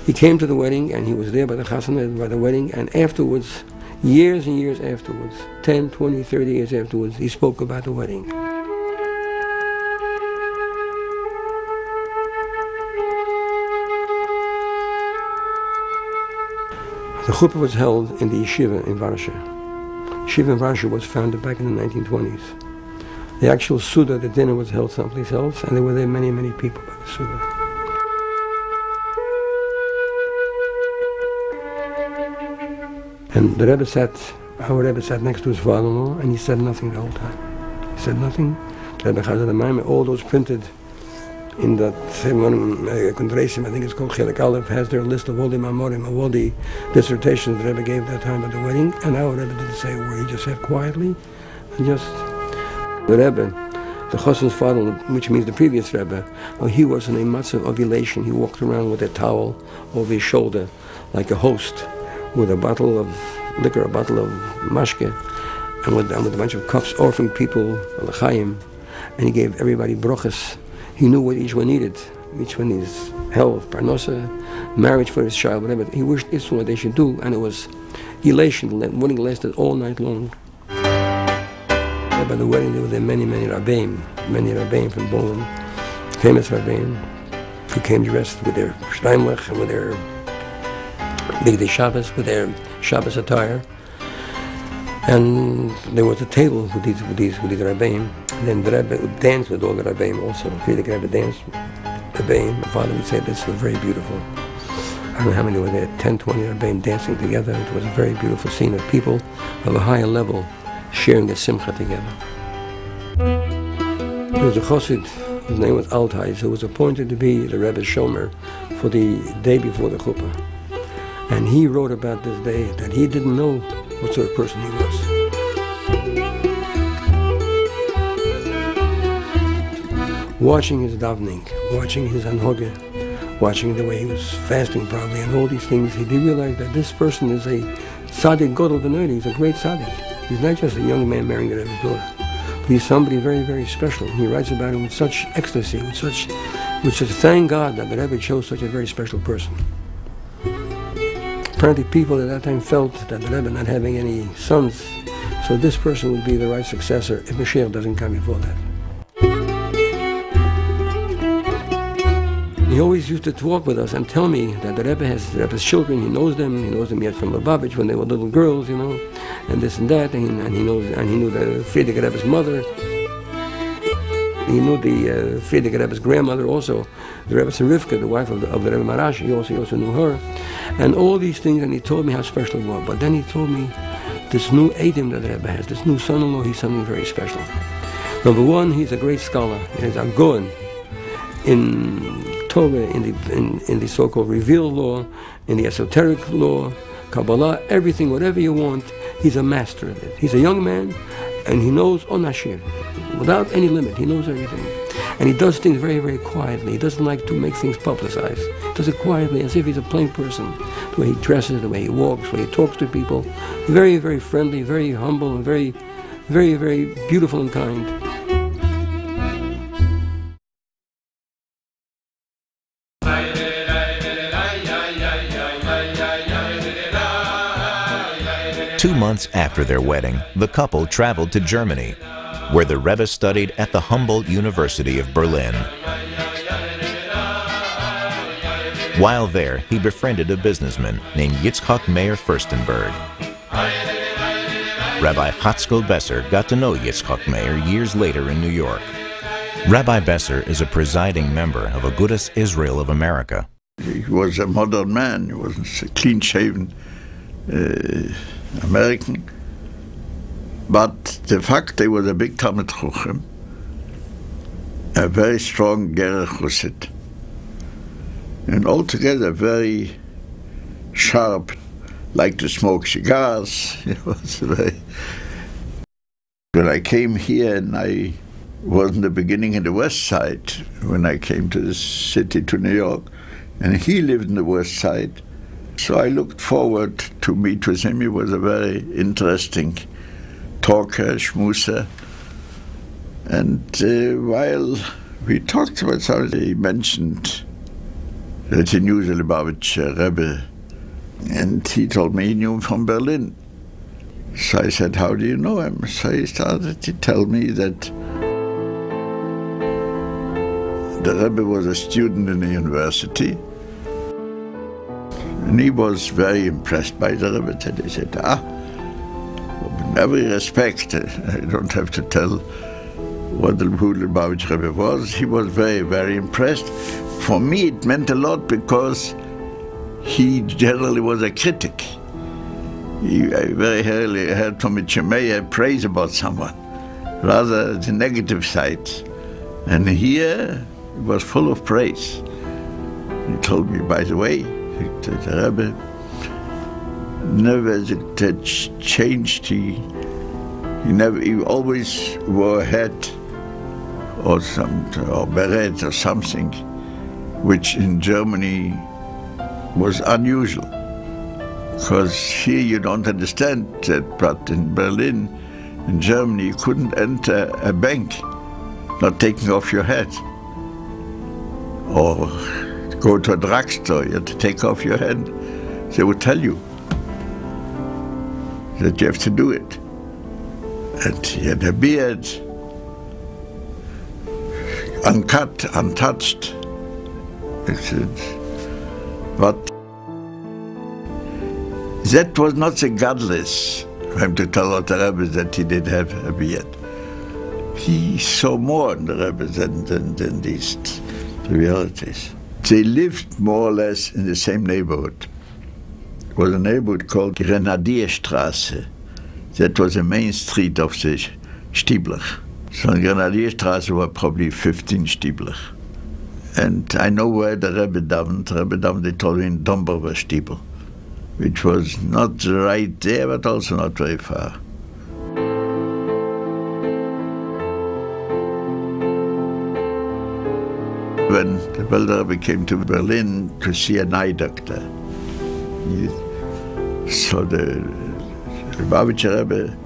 He came to the wedding, and he was there by the chasana, by the wedding, and afterwards, years and years afterwards, 10, 20, 30 years afterwards, he spoke about the wedding. The chuppah was held in the yeshiva in Warsaw. Yeshiva in Warsaw was founded back in the 1920s. The actual Suda, the dinner, was held someplace else, and there were there many, many people by the Suda. And the Rebbe our Rebbe sat next to his father-in-law, and he said nothing the whole time. He said nothing. The Rebbe Chazal Maimon, all those printed in that Kundresim, I think it's called Chelik Aleph, has their list of all the Mamorim, of all the dissertations the Rebbe gave that time at the wedding, and our Rebbe didn't say a word. He just sat quietly, and just... The Rebbe, the Chassid's father, which means the previous Rebbe, he was in a matzah of elation. He walked around with a towel over his shoulder, like a host, with a bottle of liquor, a bottle of mashke, and with a bunch of cups, offering people l'chaim, and he gave everybody brochas. He knew what each one needed. Each one needs health, parnosa, marriage for his child, whatever. He wished this one what they should do, and it was elation. The wedding lasted all night long. By the wedding, there were many rabbeim from Poland, famous rabbeim, who came dressed with their Steinlech and with their Bigdei Shabbos, with their Shabbos attire. And there was a table with these rabbeim. And then the Rebbe would dance with all the rabbeim also. The Rebbe danced with rabbeim. My father would say this was very beautiful. I don't know how many were there, 10, 20 rabbeim dancing together. It was a very beautiful scene of people of a higher level sharing the simcha together. There was a chassid, his name was Altais, who was appointed to be the Rebbe's shomer for the day before the chuppah. And he wrote about this day that he didn't know what sort of person he was. Watching his davening, watching his anhoge, watching the way he was fasting probably, and all these things, he did realize that this person is a tzaddik gadol v'noda. He's a great tzaddik. He's not just a young man marrying the Rebbe's daughter, but he's somebody very, very special. He writes about him with such ecstasy, with such thank God that the Rebbe chose such a very special person. Apparently people at that time felt that the Rebbe not having any sons, so this person would be the right successor if Mashiach doesn't come before that. He always used to talk with us and tell me that the Rebbe has the Rebbe's children. He knows them yet from Lubavitch when they were little girls, you know, and this and that, and he knew the Friedrich Rebbe's mother. He knew the Friedrich Rebbe's grandmother also, the Rebbe Rivka, the wife of the Rebbe Marash. He also knew her, and all these things. And he told me how special he was. But then he told me this new Adam that the Rebbe has, this new son-in-law, he's something very special. Number one, he's a great scholar. He's a Goen in Torah, in the so-called revealed law, in the esoteric law, Kabbalah, everything, whatever you want, he's a master of it. He's a young man, and he knows onashir, without any limit. He knows everything. And he does things very, very quietly. He doesn't like to make things publicized. He does it quietly, as if he's a plain person. The way he dresses, the way he walks, the way he talks to people. Very, very friendly, very humble, and very, very, very beautiful and kind. Two months after their wedding, the couple traveled to Germany, where the Rebbe studied at the Humboldt University of Berlin. While there, he befriended a businessman named Yitzchak Meir Furstenberg. Rabbi Chatzkel Besser got to know Yitzchak Meir years later in New York. Rabbi Besser is a presiding member of Agudas Israel of America. He was a modern man. He was a clean-shaven American. But the fact he was a big Talmid Chochem, a very strong Gerech Chassid, and altogether very sharp, liked to smoke cigars. He was very... When I came here, and I was in the beginning in the West Side, when I came to the city, to New York, and he lived in the West Side, so I looked forward to meet with him. He was a very interesting talker, schmoozer. And while we talked about something, he mentioned that he knew the Lubavitch Rebbe, and he told me he knew him from Berlin. So I said, how do you know him? So he started to tell me that the Rebbe was a student in the university, and he was very impressed by the Rebbe. And he said, in every respect, I don't have to tell who the Lubavitch Rebbe was. He was very, very impressed. For me, it meant a lot because he generally was a critic. I very rarely heard from a Chemeya praise about someone, rather the negative side. And here, he was full of praise. He told me, by the way, the Rebbe never changed. He always wore a hat or beret or something, which in Germany was unusual. Because here you don't understand that, but in Berlin, in Germany, you couldn't enter a bank not taking off your hat. Or go to a drugstore, you had to take off your hat. They would tell you that you have to do it. And he had a beard, uncut, untouched. But that was not so godless for him to tell the Rebbe that he did have a beard. He saw more in the Rebbe than these trivialities. They lived more or less in the same neighborhood. It was a neighborhood called Grenadierstraße. That was the main street of the Stiebler. So on Grenadierstraße were probably 15 Stiebler. And I know where the Rebbe davened. The Rebbe davened, they told me, in Domberwer Stiebel, which was not right there, but also not very far. when the Belder Rebbe came to Berlin to see an eye doctor. So the Lubavitcher Rebbe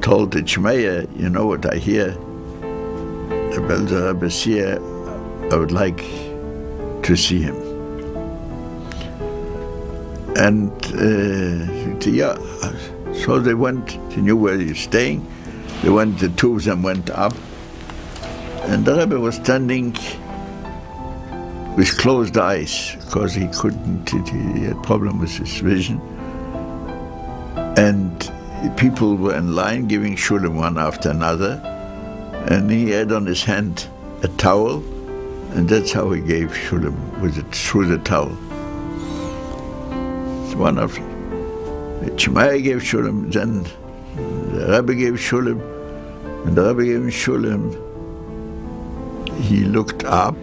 told the Shmeyer, you know what I hear? The Belder Rebbe is here, I would like to see him. And yeah, so they went, they knew where he was staying, they went, the two of them went up, and the Rebbe was standing with closed eyes, because he couldn't, he had a problem with his vision. And people were in line giving shulim one after another, and he had on his hand a towel, and that's how he gave shulim, with it through the towel. One of the Shemaiah gave shulim, then the Rebbe gave shulim, and the Rebbe gave him shulim. He looked up,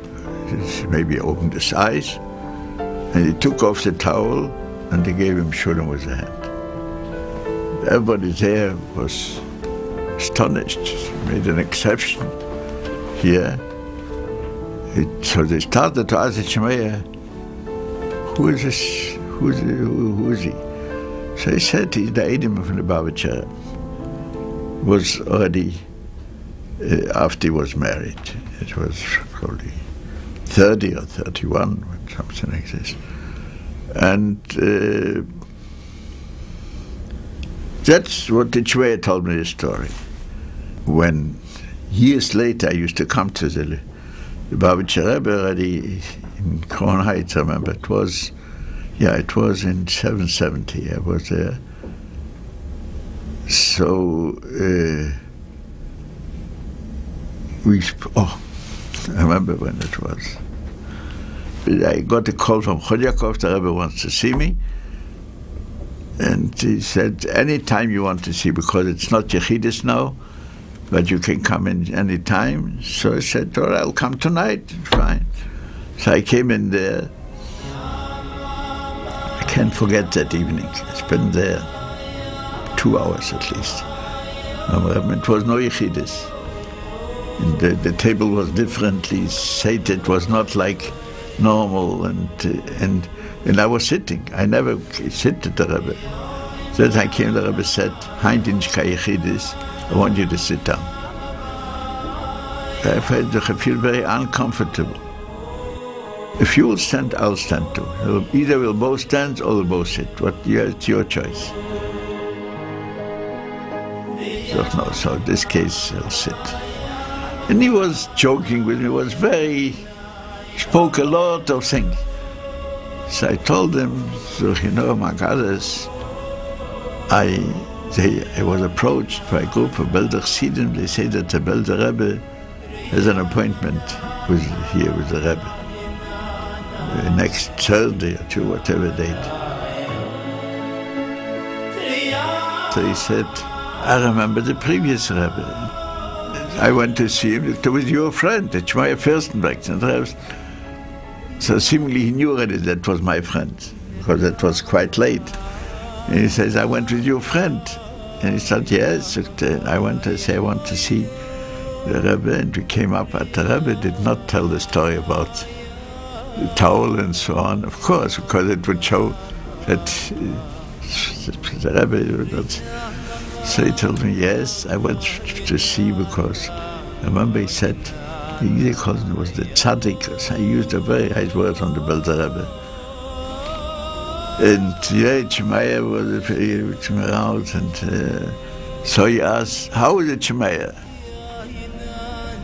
maybe opened his eyes, and he took off the towel, and they gave him shulim with the hand. Everybody there was astonished, made an exception here. So they started to ask the Shemaiah, who is this? Who is he? So he said he's the Edim from the Lubavitcher. Was already after he was married. It was probably 30 or 31, something like this. And that's what the Shmeyer told me the story. When years later I used to come to the Lubavitcher Rebbe already in Crown Heights, I remember. It was in 770 I was there. So I remember when it was. I got a call from Chodjakov, the Rebbe wants to see me. And he said, any time you want to see, because it's not Yechidus now, but you can come in any time. So I said, all right, I'll come tonight, fine. So I came in there. I can't forget that evening. I spent there 2 hours at least. It was no Yechidus. The table was differently set. It was not like normal, and I was sitting. I never sit at the Rebbe. Then I came, the Rebbe said, I want you to sit down. I feel very uncomfortable. If you will stand, I'll stand too. Either we'll both stand or we'll both sit. It's your choice. So in this case, I'll sit. And he was joking with me, spoke a lot of things. So I told him, my goddess, I was approached by a group of Belder Chassidim. They say that the Belder Rebbe has an appointment here with the Rebbe. Next Thursday or two, whatever date. So he said, I remember the previous Rebbe. I went to see him. It was your friend, the Shmeyer Fürstenberg. So seemingly he knew already that was my friend, because it was quite late. And he says, I went with your friend. And he said, yes. I went to say, I want to see the Rebbe. And we came up, but the Rebbe did not tell the story about the towel and so on, of course, because it would show that the Rebbe would not. So he told me, yes, I went to see, because I remember he said, he called it was the tzaddik. So I used a very nice word on the Belder Rebbe. And Shemaiah was around, and so he asked, how is it, Shemaiah?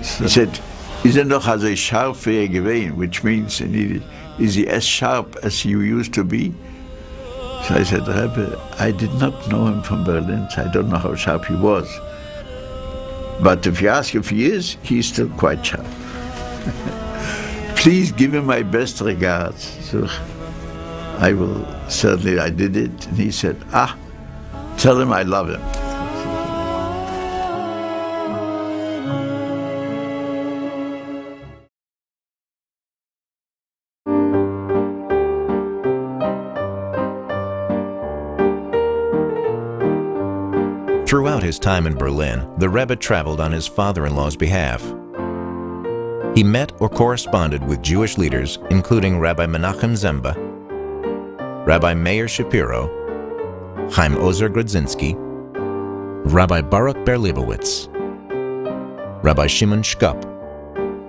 So he said, is noch so sharp wie gewesen, which means, is he as sharp as you used to be? So I said, Rebbe, I did not know him from Berlin, so I don't know how sharp he was. But if you ask if he is, he's still quite sharp. Please give him my best regards. So I did it. And he said, tell him I love him. Throughout his time in Berlin, the Rebbe traveled on his father-in-law's behalf. He met or corresponded with Jewish leaders including Rabbi Menachem Zemba, Rabbi Meir Shapiro, Chaim Ozer Grodzinski, Rabbi Baruch Ber-Leibowitz, Rabbi Shimon Shkup,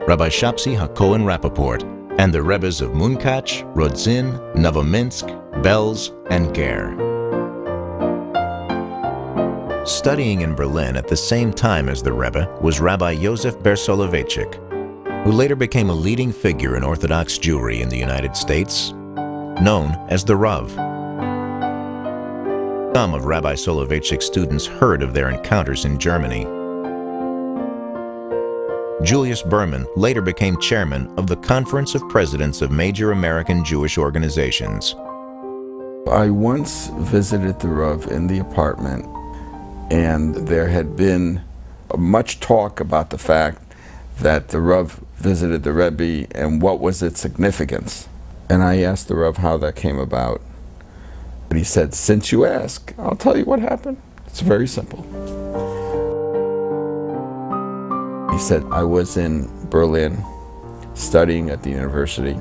Rabbi Shapsi HaKohen Rappaport, and the Rebbes of Munkach, Rodzin, Novominsk, Belz, and Ger. Studying in Berlin at the same time as the Rebbe was Rabbi Yosef Ber Soloveitchik, who later became a leading figure in Orthodox Jewry in the United States, known as the Rav. Some of Rabbi Soloveitchik's students heard of their encounters in Germany. Julius Berman later became chairman of the Conference of Presidents of Major American Jewish Organizations. I once visited the Rav in the apartment, and there had been much talk about the fact that the Rav visited the Rebbe and what was its significance. And I asked the Rav how that came about. But he said, since you ask, I'll tell you what happened. It's very simple. He said, I was in Berlin studying at the university.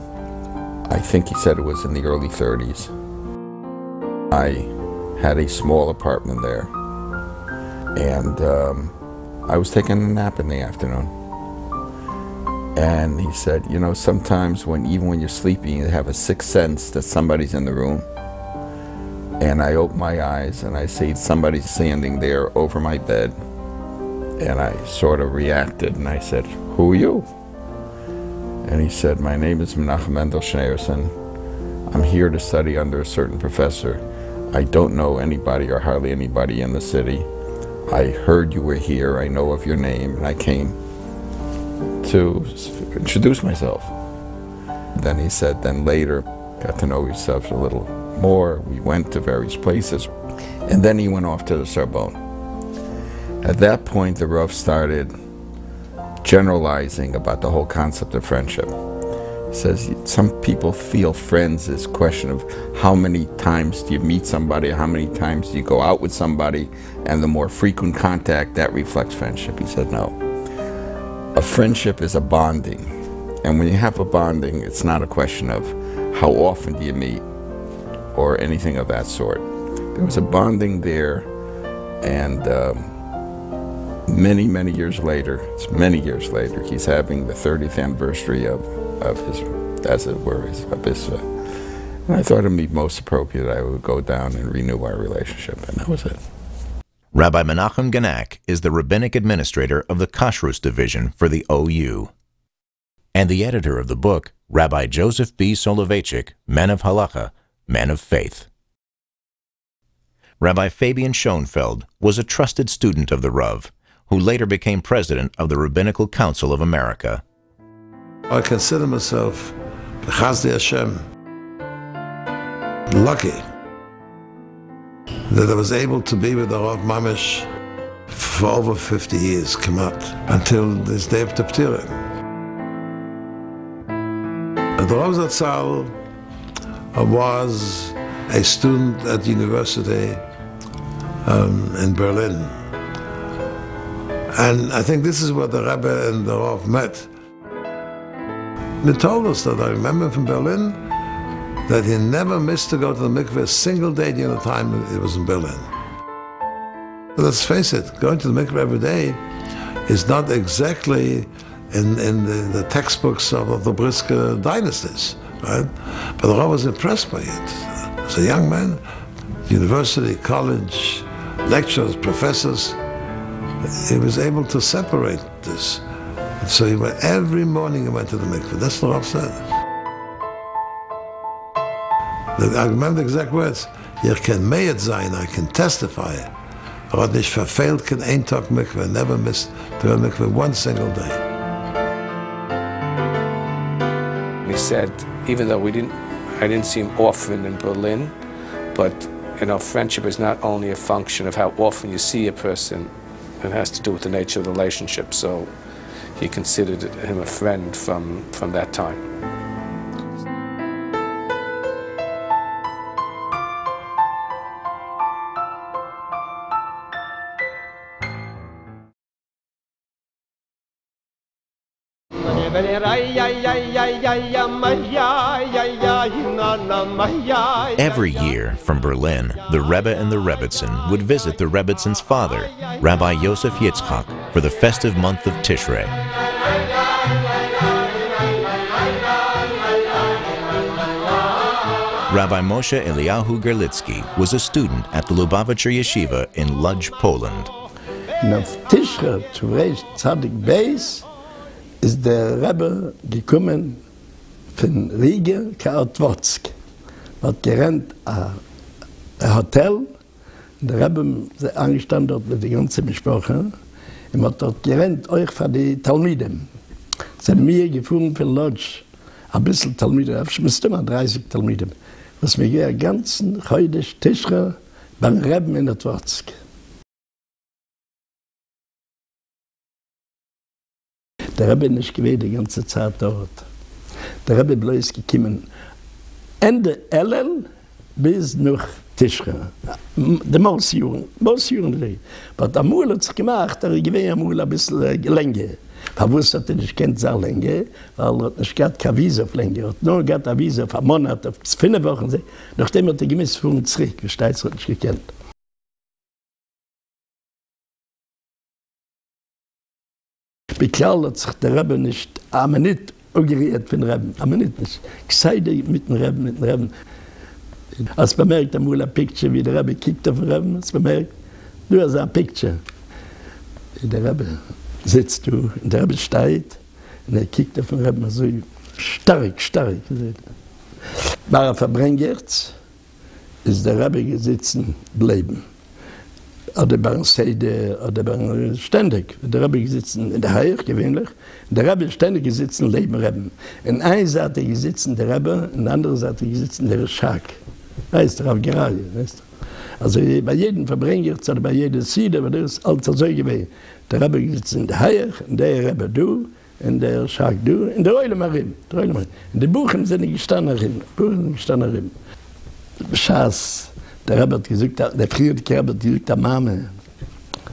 I think he said it was in the early 30s. I had a small apartment there, and I was taking a nap in the afternoon. And he said, you know, sometimes even when you're sleeping, you have a sixth sense that somebody's in the room. And I open my eyes and I see somebody standing there over my bed. And I sort of reacted and I said, who are you? And he said, my name is Menachem Mendel Schneerson. I'm here to study under a certain professor. I don't know anybody or hardly anybody in the city. I heard you were here, I know of your name, and I came to introduce myself. Then he said, then later, got to know yourself a little more. We went to various places. And then he went off to the Sorbonne. At that point, the Rav started generalizing about the whole concept of friendship. He says, some people feel friends is a question of how many times do you meet somebody, how many times do you go out with somebody, and the more frequent contact, that reflects friendship. He said, no. A friendship is a bonding. And when you have a bonding, it's not a question of how often do you meet or anything of that sort. There was a bonding there, and many, many years later, he's having the 30th anniversary of his, as it were, his mitzvah. And I thought it would be most appropriate I would go down and renew our relationship, and that was it. Rabbi Menachem Genack is the rabbinic administrator of the Kashrus division for the OU, and the editor of the book, Rabbi Joseph B. Soloveitchik, Man of Halacha, Man of Faith. Rabbi Fabian Schoenfeld was a trusted student of the Rav, who later became president of the Rabbinical Council of America. I consider myself, b'chazdei Hashem, lucky that I was able to be with the Rav Mamish for over 50 years, Kemat, until this day of Teptira. The Rav Zatzal was a student at the university in Berlin. And I think this is where the Rebbe and the Rav met. He told us that, I remember from Berlin, that he never missed to go to the mikveh a single day during the time he was in Berlin. But let's face it, going to the mikveh every day is not exactly in the textbooks of the Brisker dynasties, right? But the Rav was impressed by it. As a young man, university, college, lecturers, professors, he was able to separate this. And so he went, every morning he went to the mikveh. That's what the Rav said. I remember the exact words. Ich kann meyet sein, I can testify. Hat nicht verfehlt, kein ein Tag mikveh, never missed to a mikveh one single day. He said, even though I didn't see him often in Berlin, but friendship is not only a function of how often you see a person, it has to do with the nature of the relationship. So he considered him a friend from that time. Every year, from Berlin, the Rebbe and the Rebbitzin would visit the Rebbitzin's father, Rabbi Yosef Yitzchak, for the festive month of Tishrei. Rabbi Moshe Eliyahu Gerlitsky was a student at the Lubavitcher Yeshiva in Lodz, Poland. Und auf Tishrei, zu Reish Tzadik Beis, ist der Rebbe gekommen von Riga, Karotwotsk. Er hat gerannt ein Hotel, der Rebbe ist angestanden dort mit der ganzen Sprache. Er hat dort gerannt, euch für die Talmiden. Sind mir gefunden von Lodz, ein bisschen Talmiden, ich müsste immer 30 Talmiden. Was mir gehen ganzen heute Tishrei beim Rebbe in der Twotsk. Der Rebbe nicht gewesen die ganze Zeit dort. Der Rebbe bloß gekommen Ende Ellen bis nach Tishrei. Die Mausjuren. Aber der Mul hat sich gemacht, er gewesen amul ein bisschen länger. Er wusste, dass er nicht kennt sehr länger, weil er hat nicht gehabt keine Visa auf länger. Er hat nur gehabt eine Visa auf einen Monat, auf 5 Wochen. Nachdem hat er gemisst von uns zurück, wie Steiz hat nicht gekannt. Beklar hat sich der Rebbe nicht eine Minute angeriert von dem Rebbe. Eine Minute nicht. Geseide mit dem Rebbe. Als bemerkt, er muss ein Picture, wie der Rebbe kijkt auf den Rebbe. Als bemerkt, du hast ein Picture. Der Rebbe sitzt du, und der Rebbe steht, und kijkt auf den Rebbe so stark. War verbrennt, ist der Rebbe gesitzen, bleiben. Oder bei Seide, oder bei ständig. Der Rebbe gesitzen in der Heier, gewöhnlich. Der Rebbe ständig gesitzen, leben Rebben. In einer Seite gesitzen der Rebbe, in der anderen Seite gesitzen der Schak. Weißt du, auf Gerade, weißt du. Also bei jedem Verbrenner, oder bei jeder Seide, aber das ist alles so gewesen. Der Rebbe gesitzen in der Heier, in der Rebbe du, in der Schak du, in der Eule Marim. In den Buchen sind die gestanden. Schaß. Der Rebbe hat gesagt, der frühere Rebbe hat gesagt, der Mame.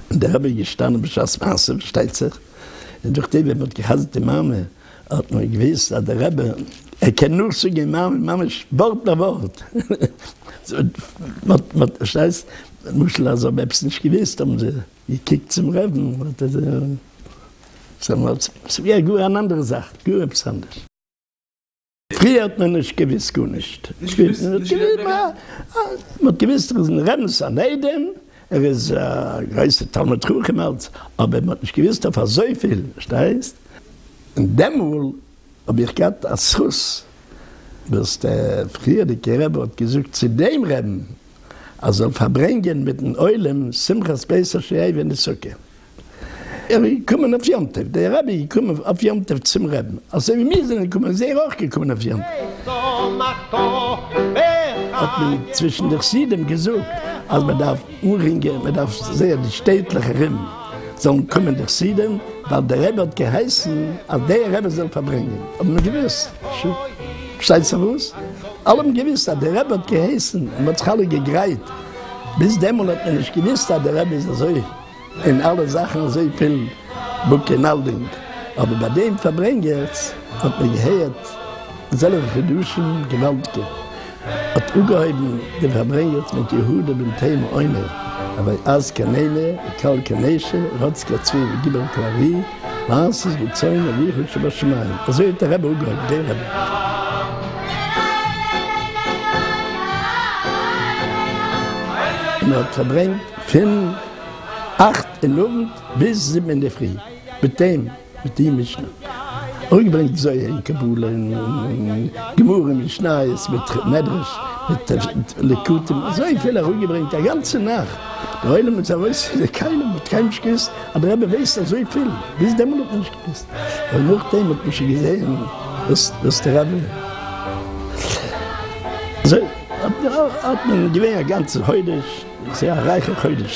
Und der Rebbe gestanden, beschass Masse, versteht sich. Und durch den, wenn man gehasst die Mame, hat man gewusst, dass der Rebbe, kann nur so gehen, Mame ist Wort nach Wort. Man versteht, man muss also selbst nicht gewusst haben, sie gekickt zum Rebbe. Das wäre gut eine andere Sache, gut etwas anderes. Früher hat man nicht gewiss, gut nicht. Man hat gewiss, er ist ein Rems an Eidem, er ist ein größer Talmud Ruchemals, aber man hat nicht gewiss, dass er so viel steht. Und demnach habe ich gehabt als Schuss, bis der frühere Rebbe hat gesagt, zu dem Rebbe, er soll verbringen mit den Eulen, Simchas Beiser Schei, wenn es so geht. Kommen auf Yomtev. Der Rabbi kommen auf Yomtev zum Rebben. Also wie wir sind, kommen sehr hoch gekommen auf Yomtev. Hat man zwischen der Siedem gesucht, also man darf umringen, man darf sehr die städtliche Rimm. Sollen kommen der Siedem, weil der Rebbe hat geheißen, als der Rebbe soll verbringen. Aber man gewiss. Steht so was? Allem gewiss, dass der Rebbe hat geheißen, und man hat sich alle gegreit. Bis dem hat man nicht gewiss, dass der Rebbe ist so. In alle Sachen so viel Buckenalding. Aber bei dem Verbrenners hat man gehört, selber geduschen, gewaltige. Hat ungeheben den Verbrenners mit Jehuda bin Thema Oiner. Aber als Kanäle, Kal Kanesche, Rotzka Zwiebel, Gibel Klavi, Maßes, Gezäune, Wiechel, Shabashmaim. Also hat der Rebbe ungeheben, der Rebbe. Und er hat verbrennt 8 in Abend bis 7 in der Früh. Mit dem ich noch. Auch bringt so in Kabul, in Gemurren, mit Schneis, mit Medrisch, mit Lekutem. So viel er bringt, die ganze Nacht. Der Heule mit der Weiß, der keinem geküsst, aber er weiß so viel. Bis dem noch nicht geküsst. Aber nach dem hat mich gesehen, dass der Rebbe. So hat man gewähnt, ganz heute, sehr reich heute.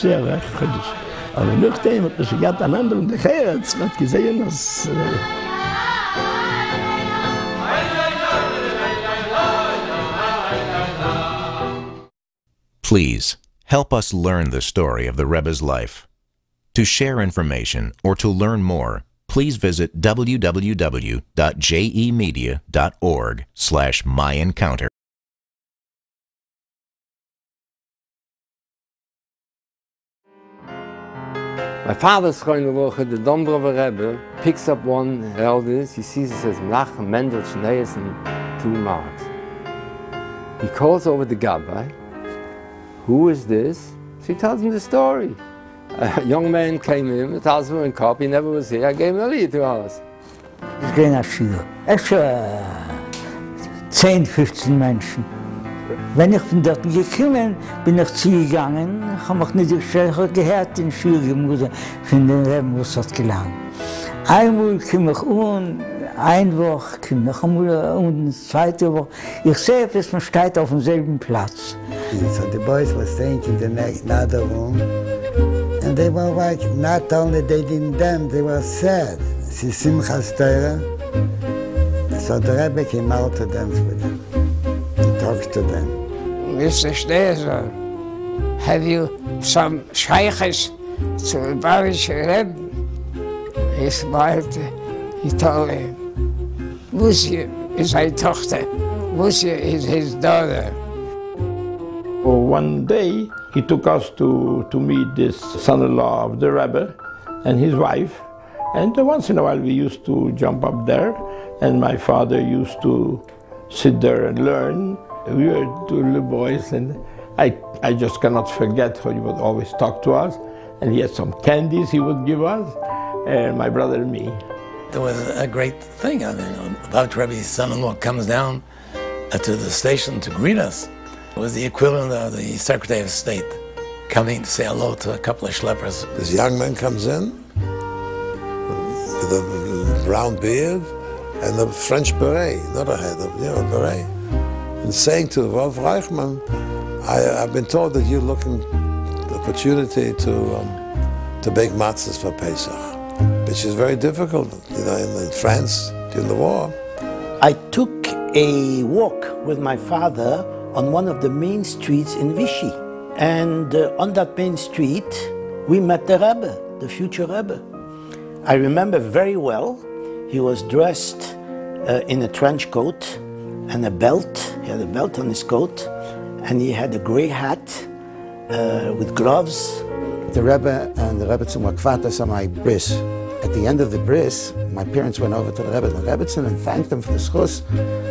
Aber nachdem hat man schon gehabt einen anderen Herz, man hat gesehen, dass... Please, help us learn the story of the Rebbe's life. To share information or to learn more, please visit www.jemedia.org/myencounter. My father's going to work at the Dombrova Rebbe, picks up one eldest, he sees it says Menachem Mendel Schneerson 2 marks. He calls over the Gabbai. Who is this? So he tells him the story. A young man came in with husband and cup, he never was here, I gave him a lead to us. Ich gehe nach Schule. Etwa 10, 15 Menschen. Wenn ich von dort gekommen bin ich zugegangen, habe ich nicht gehört in Schulgemüse von den Reben, was hat gelernt. Einmal komme ich eine Woche komme ich eine zweite Woche. Ich sehe, dass man steht auf demselben Platz. So the boys were staying in the another room, and they were like, not only they didn't dance, they were sad. Sie Simchas Torah. So the Rebbe came out to dance with them. Talk to them. Mr. Schneerson, have you some shaykhs to Lubavitch Rebbe? He smiled. He told him, Lucia is my Tochter. Lucia is his daughter. One day, he took us to meet this son-in-law of the Rebbe and his wife. And once in a while, we used to jump up there. And my father used to sit there and learn. We were two little boys, and I just cannot forget how he would always talk to us. And he had some candies he would give us, and my brother and me. There was a great thing. I mean, Lubavitch Rebbe's son-in-law comes down to the station to greet us. It was the equivalent of the Secretary of State coming to say hello to a couple of schleppers. This young man comes in with a round beard and a French beret, not a hat, a beret. And saying to Wolf Reichman, I've been told that you're looking the opportunity to bake matzahs for Pesach, which is very difficult, in France during the war. I took a walk with my father on one of the main streets in Vichy. And on that main street, we met the Rebbe, the future Rebbe. I remember very well, he was dressed in a trench coat and a belt. He had a belt on his coat, and he had a gray hat with gloves. The Rebbe and the Rebbetzin were kvatas on my bris. At the end of the bris, my parents went over to the Rebbe and the Rebbetzin and thanked them for the schus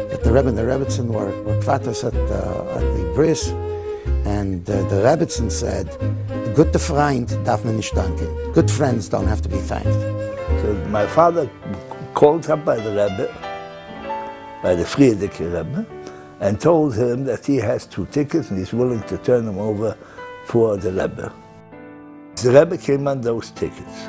that the Rebbe and the Rebbetzin were kvatas at the bris. And the Rebbetzin said, "Good Freund darf man nicht danken. Good friends don't have to be thanked." So my father called up by the Rebbe, by the Friedecker Rebbe, and told him that he has 2 tickets and he's willing to turn them over for the Rebbe. The Rebbe came on those tickets.